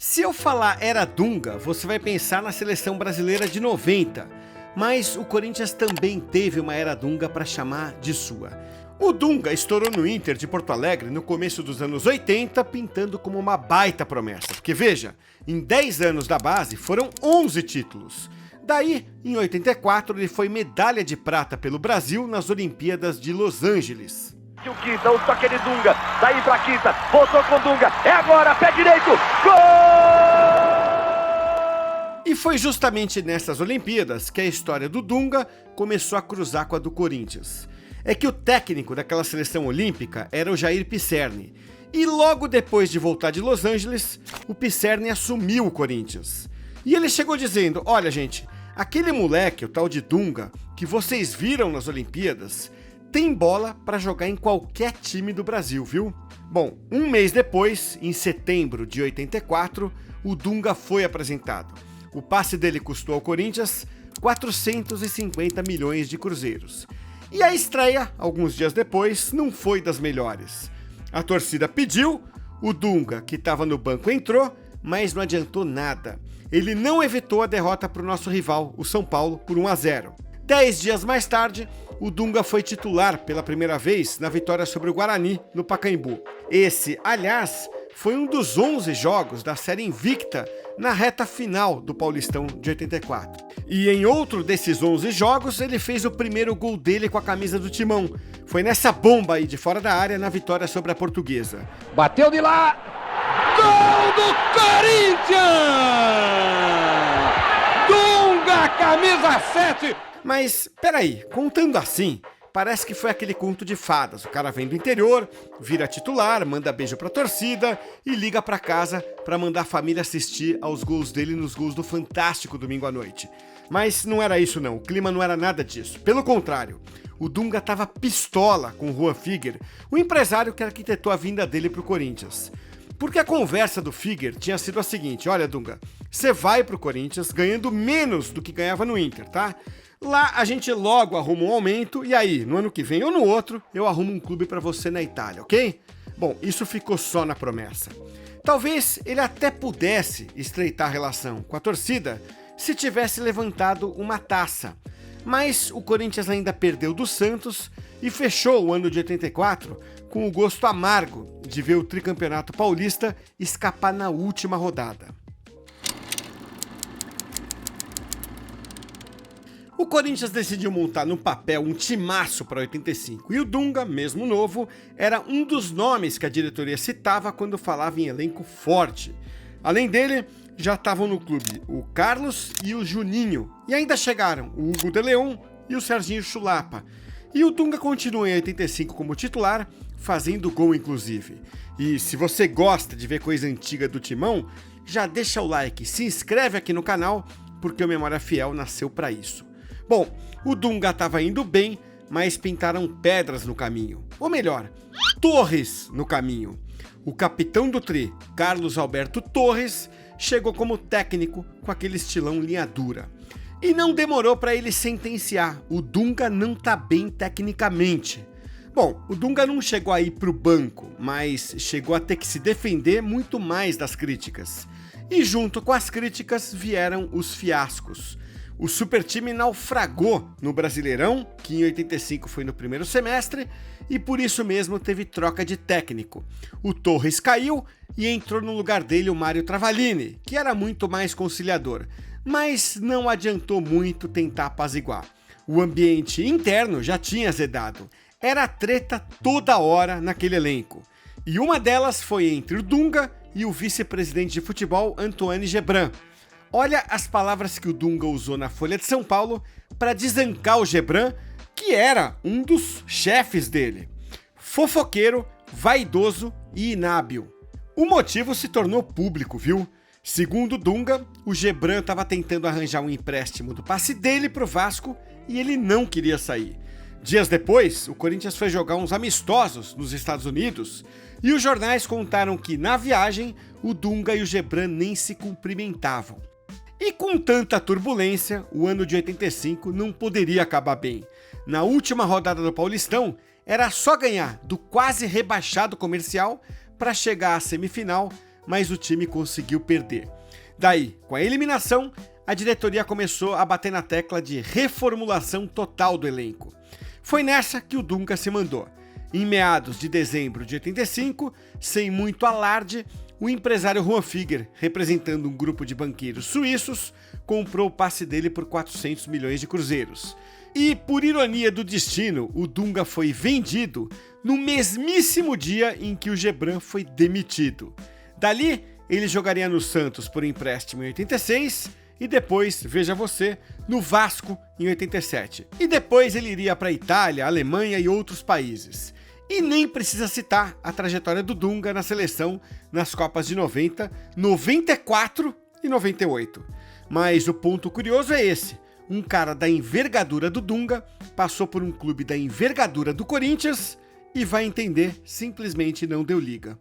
Se eu falar era Dunga, você vai pensar na seleção brasileira de 90, mas o Corinthians também teve uma era Dunga para chamar de sua. O Dunga estourou no Inter de Porto Alegre no começo dos anos 80, pintando como uma baita promessa, porque veja, em 10 anos da base foram 11 títulos. Daí, em 84, ele foi medalha de prata pelo Brasil nas Olimpíadas de Los Angeles. O Quinta, o toque de Dunga, daí pra Quinta, voltou com Dunga, é agora, pé direito, gol! E foi justamente nessas Olimpíadas que a história do Dunga começou a cruzar com a do Corinthians. É que o técnico daquela seleção olímpica era o Jair Pisserni, e logo depois de voltar de Los Angeles, o Pisserni assumiu o Corinthians. E ele chegou dizendo, olha gente, aquele moleque, o tal de Dunga, que vocês viram nas Olimpíadas, tem bola para jogar em qualquer time do Brasil, viu? Bom, um mês depois, em setembro de 84, o Dunga foi apresentado. O passe dele custou ao Corinthians 450 milhões de cruzeiros. E a estreia, alguns dias depois, não foi das melhores. A torcida pediu, o Dunga, que estava no banco, entrou, mas não adiantou nada. Ele não evitou a derrota para o nosso rival, o São Paulo, por 1-0. 10 dias mais tarde, o Dunga foi titular pela primeira vez na vitória sobre o Guarani, no Pacaembu. Esse, aliás, foi um dos 11 jogos da série invicta na reta final do Paulistão de 84. E em outro desses 11 jogos, ele fez o primeiro gol dele com a camisa do Timão. Foi nessa bomba aí de fora da área na vitória sobre a Portuguesa. Bateu de lá, gol do Corinthians! Dunga, camisa 7! Mas, peraí, contando assim, parece que foi aquele conto de fadas. O cara vem do interior, vira titular, manda beijo pra torcida e liga pra casa pra mandar a família assistir aos gols dele nos gols do Fantástico domingo à noite. Mas não era isso não, o clima não era nada disso. Pelo contrário, o Dunga tava pistola com o Juan Figuer, o empresário que arquitetou a vinda dele pro Corinthians. Porque a conversa do Figuer tinha sido a seguinte, olha Dunga, você vai pro Corinthians ganhando menos do que ganhava no Inter, tá? Lá a gente logo arruma um aumento e aí, no ano que vem ou no outro, eu arrumo um clube pra você na Itália, ok? Bom, isso ficou só na promessa. Talvez ele até pudesse estreitar a relação com a torcida se tivesse levantado uma taça. Mas o Corinthians ainda perdeu do Santos e fechou o ano de 84 com o gosto amargo de ver o tricampeonato paulista escapar na última rodada. O Corinthians decidiu montar no papel um timaço para 85 e o Dunga, mesmo novo, era um dos nomes que a diretoria citava quando falava em elenco forte. Além dele, já estavam no clube o Carlos e o Juninho, e ainda chegaram o Hugo de Leon e o Serginho Chulapa. E o Dunga continua em 85 como titular, fazendo gol inclusive. E se você gosta de ver coisa antiga do Timão, já deixa o like, se inscreve aqui no canal, porque o Memória Fiel nasceu para isso. Bom, o Dunga estava indo bem, mas pintaram pedras no caminho. Ou melhor, torres no caminho. O capitão do Tri, Carlos Alberto Torres, chegou como técnico com aquele estilão linha dura. E não demorou para ele sentenciar, o Dunga não tá bem tecnicamente. Bom, o Dunga não chegou a ir pro banco, mas chegou a ter que se defender muito mais das críticas. E junto com as críticas vieram os fiascos. O supertime naufragou no Brasileirão, que em 85 foi no primeiro semestre, e por isso mesmo teve troca de técnico. O Torres caiu e entrou no lugar dele o Mário Travaglini, que era muito mais conciliador, mas não adiantou muito tentar apaziguar. O ambiente interno já tinha azedado, era treta toda hora naquele elenco. E uma delas foi entre o Dunga e o vice-presidente de futebol Antoine Gebran. Olha as palavras que o Dunga usou na Folha de São Paulo para desancar o Gebran, que era um dos chefes dele. Fofoqueiro, vaidoso e inábil. O motivo se tornou público, viu? Segundo Dunga, o Gebran estava tentando arranjar um empréstimo do passe dele pro Vasco e ele não queria sair. Dias depois, o Corinthians foi jogar uns amistosos nos Estados Unidos e os jornais contaram que, na viagem, o Dunga e o Gebran nem se cumprimentavam. E com tanta turbulência, o ano de 85 não poderia acabar bem. Na última rodada do Paulistão, era só ganhar do quase rebaixado Comercial para chegar à semifinal, mas o time conseguiu perder. Daí, com a eliminação, a diretoria começou a bater na tecla de reformulação total do elenco. Foi nessa que o Dunga se mandou. Em meados de dezembro de 85, sem muito alarde, o empresário Juan Figuer, representando um grupo de banqueiros suíços, comprou o passe dele por 400 milhões de cruzeiros. E, por ironia do destino, o Dunga foi vendido no mesmíssimo dia em que o Gebran foi demitido. Dali, ele jogaria no Santos por empréstimo em 86 e depois, veja você, no Vasco em 87. E depois ele iria para a Itália, Alemanha e outros países. E nem precisa citar a trajetória do Dunga na seleção nas Copas de 90, 94 e 98. Mas o ponto curioso é esse. Um cara da envergadura do Dunga passou por um clube da envergadura do Corinthians e vai entender, simplesmente não deu liga.